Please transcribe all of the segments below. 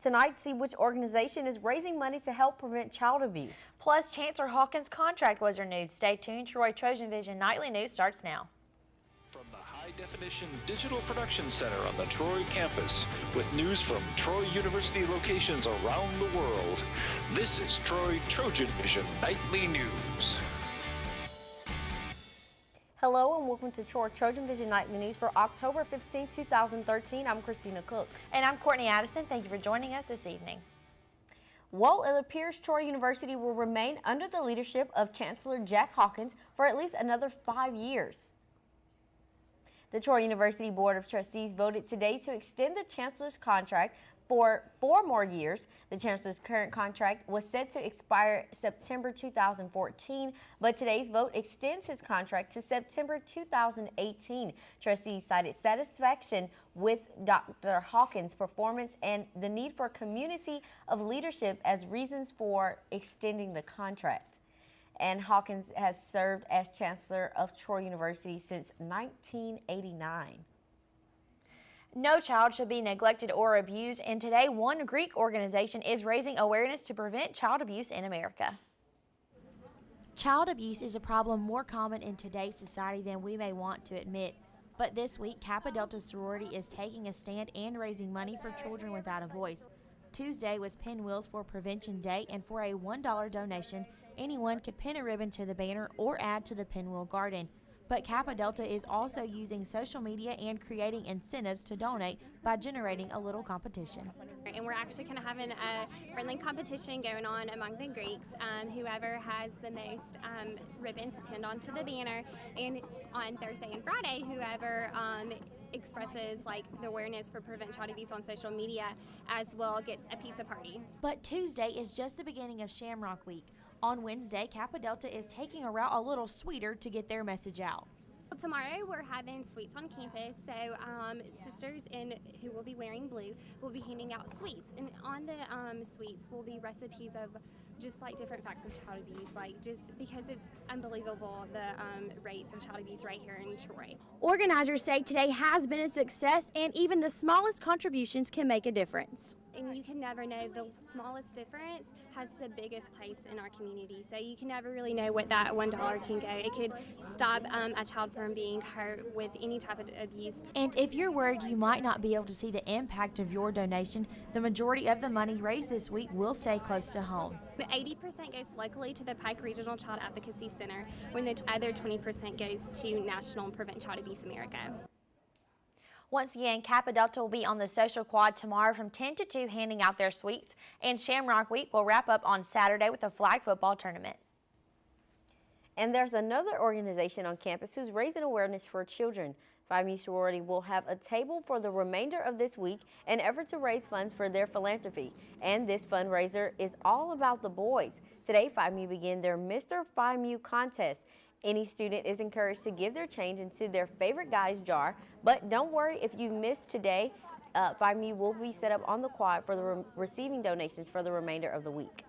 Tonight, see which organization is raising money to help prevent child abuse. Plus, Chancellor Hawkins' contract was renewed. Stay tuned. Trojan Vision Nightly News starts now. From the high-definition digital production center on the Troy campus, with news from Troy University locations around the world, this is Trojan Vision Nightly News. Hello and welcome to Trojan Vision Nightly News for October 15, 2013. I'm Christina Cook. And I'm Courtney Addison. Thank you for joining us this evening. Well, it appears Troy University will remain under the leadership of Chancellor Jack Hawkins for at least another 5 years. The Troy University Board of Trustees voted today to extend the Chancellor's contract for 4 more years. The Chancellor's current contract was set to expire September 2014, but today's vote extends his contract to September 2018. Trustees cited satisfaction with Dr. Hawkins' performance and the need for community of leadership as reasons for extending the contract. And Hawkins has served as Chancellor of Troy University since 1989. No child should be neglected or abused, and today one Greek organization is raising awareness to prevent child abuse in America. Child abuse is a problem more common in today's society than we may want to admit. But this week, Kappa Delta sorority is taking a stand and raising money for children without a voice. Tuesday was Pinwheels for Prevention Day, and for a $1 donation, anyone could pin a ribbon to the banner or add to the Pinwheel Garden. But Kappa Delta is also using social media and creating incentives to donate by generating a little competition. And we're actually kind of having a friendly competition going on among the Greeks. Whoever has the most ribbons pinned onto the banner, and on Thursday and Friday, whoever expresses the awareness for prevent child abuse on social media as well gets a pizza party. But Tuesday is just the beginning of Shamrock Week. On Wednesday, Kappa Delta is taking a route a little sweeter to get their message out. Tomorrow we're having sweets on campus, so sisters who will be wearing blue will be handing out sweets, and on the sweets will be recipes of just different facts of child abuse, just because it's unbelievable the rates of child abuse right here in Troy. Organizers say today has been a success, and even the smallest contributions can make a difference. And you can never know, the smallest difference has the biggest place in our community. So you can never really know what that $1 can go. It could stop a child from being hurt with any type of abuse. And if you're worried you might not be able to see the impact of your donation, the majority of the money raised this week will stay close to home. 80% goes locally to the Pike Regional Child Advocacy Center, when the other 20% goes to National Prevent Child Abuse America. Once again, Kappa Delta will be on the social quad tomorrow from 10 to 2 handing out their sweets, and Shamrock Week will wrap up on Saturday with a flag football tournament. And there's another organization on campus who's raising awareness for children. Phi Mu sorority will have a table for the remainder of this week in an effort to raise funds for their philanthropy. And this fundraiser is all about the boys. Today, Phi Mu began their Mr. Phi Mu contest. Any student is encouraged to give their change into their favorite guy's jar, but don't worry if you missed today. Phi Mu will be set up on the quad for the receiving donations for the remainder of the week.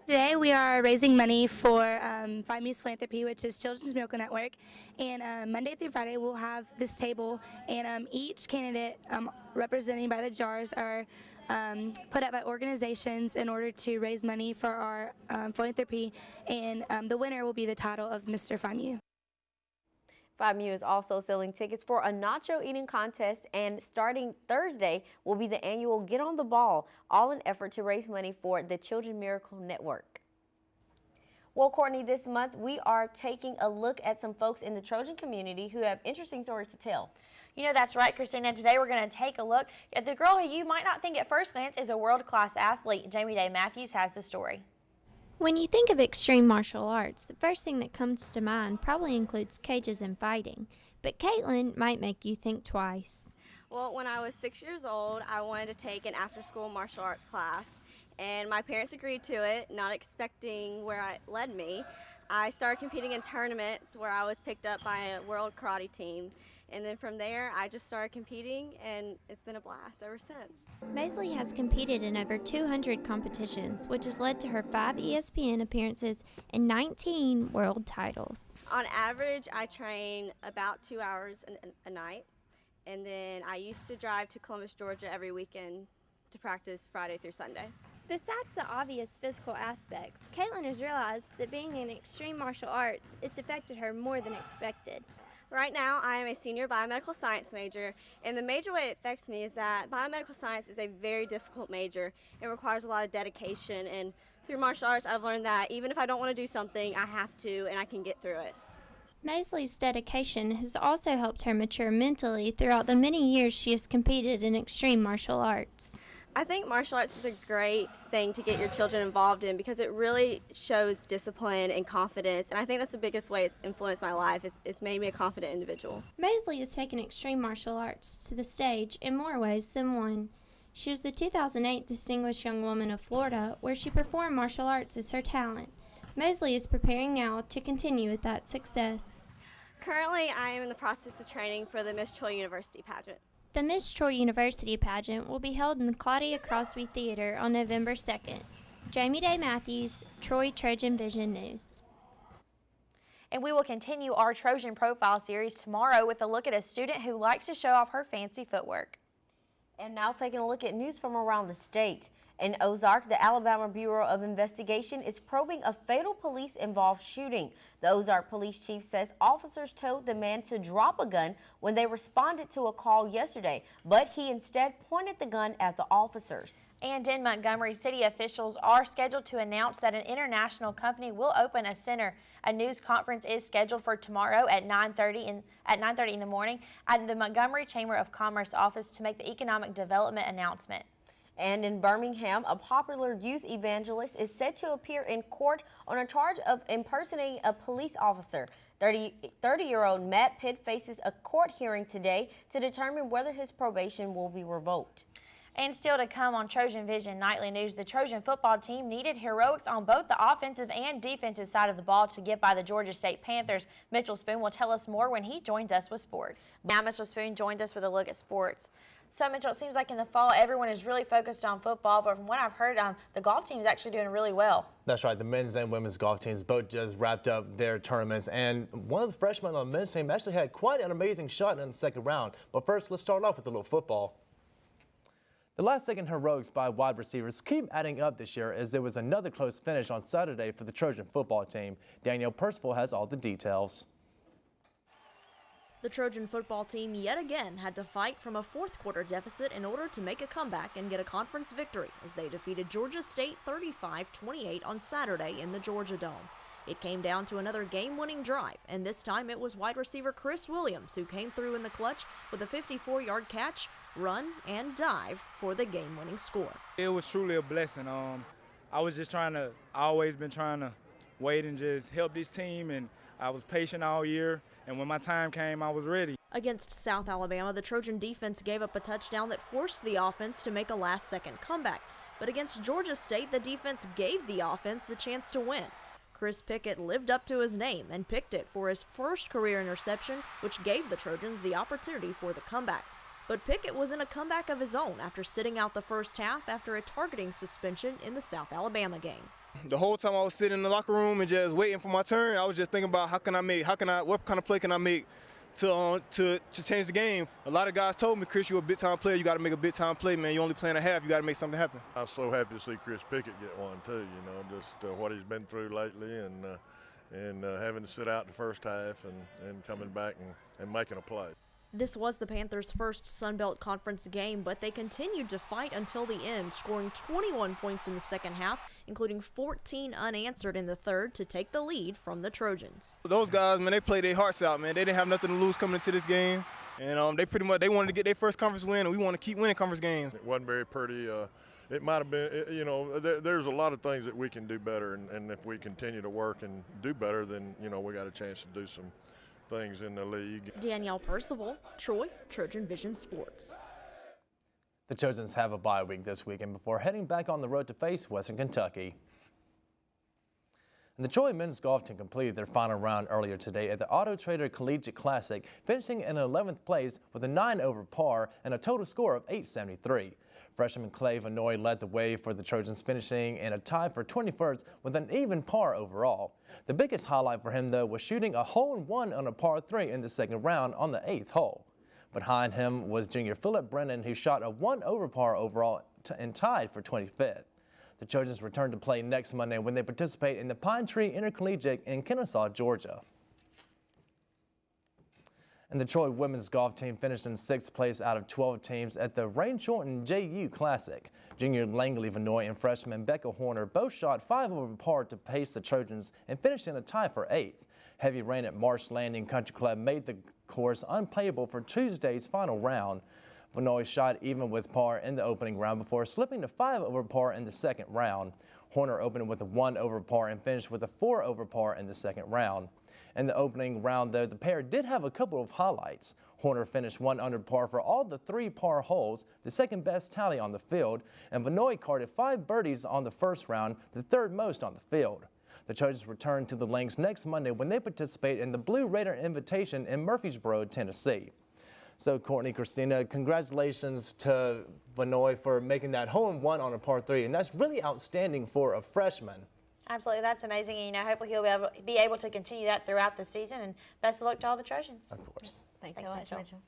Today we are raising money for Phi Mu's Philanthropy, which is Children's Miracle Network, and Monday through Friday we'll have this table, and each candidate representing by the jars are put up by organizations in order to raise money for our philanthropy, and the winner will be the title of Mr. Phi Mu. Phi Mu is also selling tickets for a nacho eating contest, and starting Thursday will be the annual Get on the Ball, all in effort to raise money for the Children's Miracle Network. Well, Courtney, this month we are taking a look at some folks in the Trojan community who have interesting stories to tell. You know, that's right, Christina. Today we're going to take a look at the girl who you might not think at first glance is a world-class athlete. Jamie Day Matthews has the story. When you think of extreme martial arts, the first thing that comes to mind probably includes cages and fighting. But Caitlin might make you think twice. Well, when I was 6 years old, I wanted to take an after-school martial arts class, and my parents agreed to it, not expecting where it led me. I started competing in tournaments where I was picked up by a world karate team. And then from there, I just started competing, and it's been a blast ever since. Maisley has competed in over 200 competitions, which has led to her 5 ESPN appearances and 19 world titles. On average, I train about 2 hours a night, and then I used to drive to Columbus, Georgia every weekend to practice Friday through Sunday. Besides the obvious physical aspects, Caitlin has realized that being in extreme martial arts, it's affected her more than expected. Right now, I am a senior biomedical science major, and the major way it affects me is that biomedical science is a very difficult major. It requires a lot of dedication, and through martial arts, I've learned that even if I don't want to do something, I have to, and I can get through it. Maisley's dedication has also helped her mature mentally throughout the many years she has competed in extreme martial arts. I think martial arts is a great thing to get your children involved in because it really shows discipline and confidence, and I think that's the biggest way it's influenced my life. It's made me a confident individual. Maisley has taken extreme martial arts to the stage in more ways than one. She was the 2008 Distinguished Young Woman of Florida, where she performed martial arts as her talent. Maisley is preparing now to continue with that success. Currently, I am in the process of training for the Miss Troy University pageant. The Miss Troy University pageant will be held in the Claudia Crosby Theater on November 2nd. Jamie Day Matthews, Troy Trojan Vision News. And we will continue our Trojan Profile series tomorrow with a look at a student who likes to show off her fancy footwork. And now taking a look at news from around the state. In Ozark, the Alabama Bureau of Investigation is probing a fatal police-involved shooting. The Ozark police chief says officers told the man to drop a gun when they responded to a call yesterday, but he instead pointed the gun at the officers. And in Montgomery, city officials are scheduled to announce that an international company will open a center. A news conference is scheduled for tomorrow at 9:30 in the morning at the Montgomery Chamber of Commerce office to make the economic development announcement. And in Birmingham, a popular youth evangelist is set to appear in court on a charge of impersonating a police officer. 30-year-old Matt Pitt faces a court hearing today to determine whether his probation will be revoked. And still to come on Trojan Vision Nightly News, the Trojan football team needed heroics on both the offensive and defensive side of the ball to get by the Georgia State Panthers. Mitchell Spoon will tell us more when he joins us with sports. Now Mitchell Spoon joined us with a look at sports. So Mitchell, it seems like in the fall everyone is really focused on football, but from what I've heard, the golf team is actually doing really well. That's right. The men's and women's golf teams both just wrapped up their tournaments, and one of the freshmen on the men's team actually had quite an amazing shot in the second round. But first, let's start off with a little football. The last-second heroics by wide receivers keep adding up this year as there was another close finish on Saturday for the Trojan football team. Danielle Percival has all the details. The Trojan football team yet again had to fight from a fourth-quarter deficit in order to make a comeback and get a conference victory as they defeated Georgia State 35-28 on Saturday in the Georgia Dome. It came down to another game-winning drive, and this time it was wide receiver Chris Williams who came through in the clutch with a 54-yard catch, run, and dive for the game-winning score. It was truly a blessing. I was just always been trying to wait and just help this team, and I was patient all year, and when my time came, I was ready. Against South Alabama, the Trojan defense gave up a touchdown that forced the offense to make a last-second comeback. But against Georgia State, the defense gave the offense the chance to win. Chris Pickett lived up to his name and picked it for his first career interception, which gave the Trojans the opportunity for the comeback. But Pickett was in a comeback of his own after sitting out the first half after a targeting suspension in the South Alabama game. The whole time I was sitting in the locker room and just waiting for my turn, I was just thinking about what kind of play can I make to change the game. A lot of guys told me, Chris, you're a big-time player. You got to make a big-time play, man. You only playing a half. You got to make something happen. I was so happy to see Chris Pickett get one too. Just what he's been through lately, and having to sit out the first half and coming back and making a play. This was the Panthers' first Sun Belt Conference game, but they continued to fight until the end, scoring 21 points in the second half, including 14 unanswered in the third to take the lead from the Trojans. Those guys, man, they played their hearts out, man. They didn't have nothing to lose coming into this game, and they wanted to get their first conference win, and we want to keep winning conference games. It wasn't very pretty. It might have been, there's a lot of things that we can do better, and if we continue to work and do better, then, we got a chance to do some things in the league. Danielle Percival, Troy, Trojan Vision Sports. The Trojans have a bye week this weekend before heading back on the road to face Western Kentucky. And the Troy men's golf team completed their final round earlier today at the Auto Trader Collegiate Classic, finishing in 11th place with a 9 over par and a total score of 873. Freshman Clay Vanoy led the way for the Trojans, finishing in a tie for 21st with an even par overall. The biggest highlight for him, though, was shooting a hole-in-one on a par 3 in the second round on the 8th hole. Behind him was junior Philip Brennan, who shot a 1 over par overall and tied for 25th. The Trojans return to play next Monday when they participate in the Pine Tree Intercollegiate in Kennesaw, Georgia. And the Troy women's golf team finished in 6th place out of 12 teams at the rain-shortened JU Classic. Junior Langley Vanoy and freshman Becca Horner both shot 5 over par to pace the Trojans and finished in a tie for 8th. Heavy rain at Marsh Landing Country Club made the course unplayable for Tuesday's final round. Vanoy shot even with par in the opening round before slipping to 5 over par in the second round. Horner opened with a 1 over par and finished with a 4 over par in the second round. In the opening round, though, the pair did have a couple of highlights. Horner finished 1 under par for all the 3 par holes, the second best tally on the field, and Vanoy carded 5 birdies on the first round, the third most on the field. The Trojans return to the links next Monday when they participate in the Blue Raider Invitation in Murfreesboro, Tennessee. So, Courtney, Christina, congratulations to Vanoy for making that hole-in-one on a par 3, and that's really outstanding for a freshman. Absolutely, that's amazing. And, hopefully he'll be able to continue that throughout the season. And best of luck to all the Trojans. Of course. Thanks so much, Mitchell.